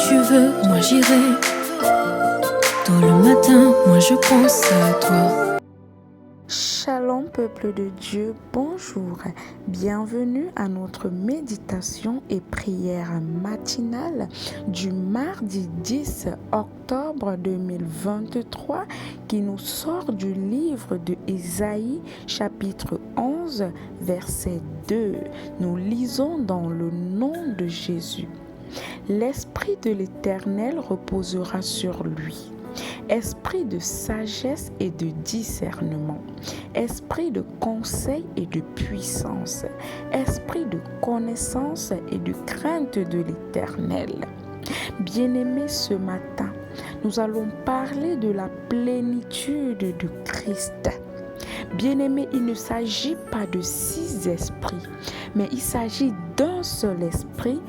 tu veux, moi j'irai. Tôt le matin, moi je pense à toi. Shalom peuple de Dieu, bonjour, bienvenue à notre méditation et prière matinale du mardi 10 octobre 2023 qui nous sort du livre de Ésaïe chapitre 11 verset 2. Nous lisons dans le nom de Jésus. L'Esprit de l'Éternel reposera sur lui. Esprit de sagesse et de discernement, esprit de conseil et de puissance, esprit de connaissance et de crainte de l'Éternel. Bien-aimés, ce matin, nous allons parler de la plénitude de Christ. Bien-aimés, il ne s'agit pas de 6 esprits, mais il s'agit d'un seul esprit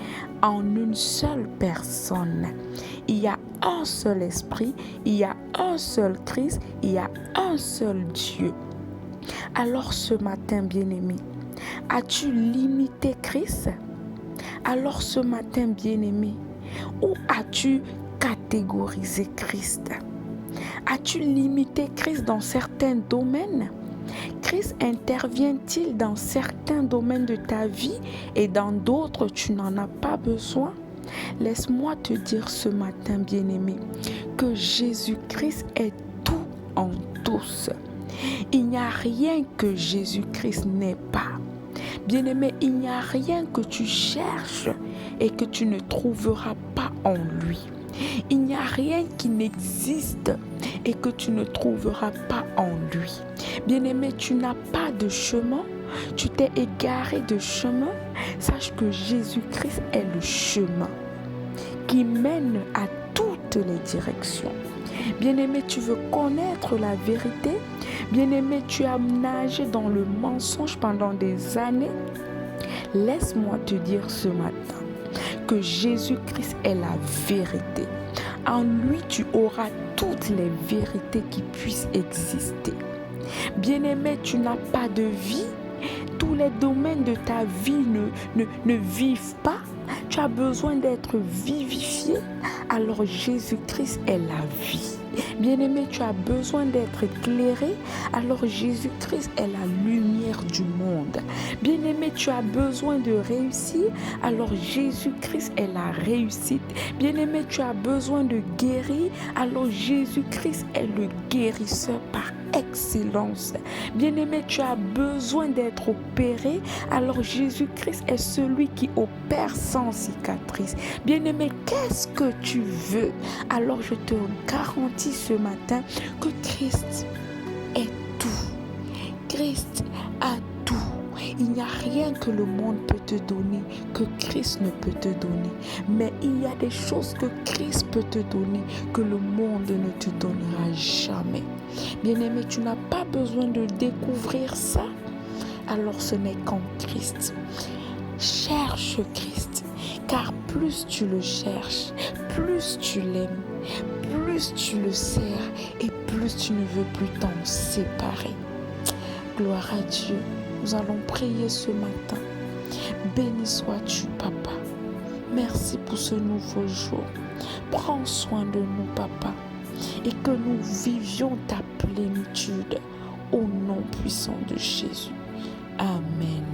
en une seule personne. Il y a un seul esprit, il y a un seul Christ, il y a un seul Dieu. Alors ce matin, bien-aimé, as-tu limité Christ? Alors ce matin, bien-aimé, où as-tu catégorisé Christ? As-tu limité Christ dans certains domaines? Christ intervient-il dans certains domaines de ta vie et dans d'autres tu n'en as pas besoin? Laisse-moi te dire ce matin, bien-aimé, que Jésus-Christ est tout en tous. Il n'y a rien que Jésus-Christ n'ait pas. Bien-aimé, il n'y a rien que tu cherches et que tu ne trouveras pas en lui. Il n'y a rien qui n'existe et que tu ne trouveras pas en lui. Bien-aimé, tu n'as pas de chemin, tu t'es égaré de chemin. Sache que Jésus-Christ est le chemin qui mène à toutes les directions. Bien-aimé, tu veux connaître la vérité? Bien-aimé, tu as nagé dans le mensonge pendant des années? Laisse-moi te dire ce matin que Jésus-Christ est la vérité. En lui, tu auras toutes les vérités qui puissent exister. Bien-aimé, tu n'as pas de vie. Tous les domaines de ta vie ne vivent pas. Tu as besoin d'être vivifié. Alors Jésus-Christ est la vie. Bien-aimé, tu as besoin d'être éclairé. Alors Jésus-Christ est la lumière du monde. Bien-aimé, tu as besoin de réussir. Alors Jésus-Christ est la réussite. Bien-aimé, tu as besoin de guérir. Alors Jésus-Christ est le guérisseur par excellence. Bien-aimé, tu as besoin d'être opéré. Alors Jésus-Christ est celui qui opère sans cicatrice. Bien-aimé, qu'est-ce que tu veux? Alors je te garantis ce matin que Christ est tout. Christ a tout. Il n'y a rien que le monde peut te donner que Christ ne peut te donner. Mais il y a des choses que Christ peut te donner que le monde ne te donnera jamais. Bien-aimé, tu n'as pas besoin de découvrir ça. Alors ce n'est qu'en Christ. Cherche Christ. Car plus tu le cherches, plus tu l'aimes, plus tu le sers et plus tu ne veux plus t'en séparer. Gloire à Dieu. Nous allons prier ce matin. Béni sois-tu, Papa. Merci pour ce nouveau jour. Prends soin de nous, Papa, et que nous vivions ta plénitude au nom puissant de Jésus. Amen.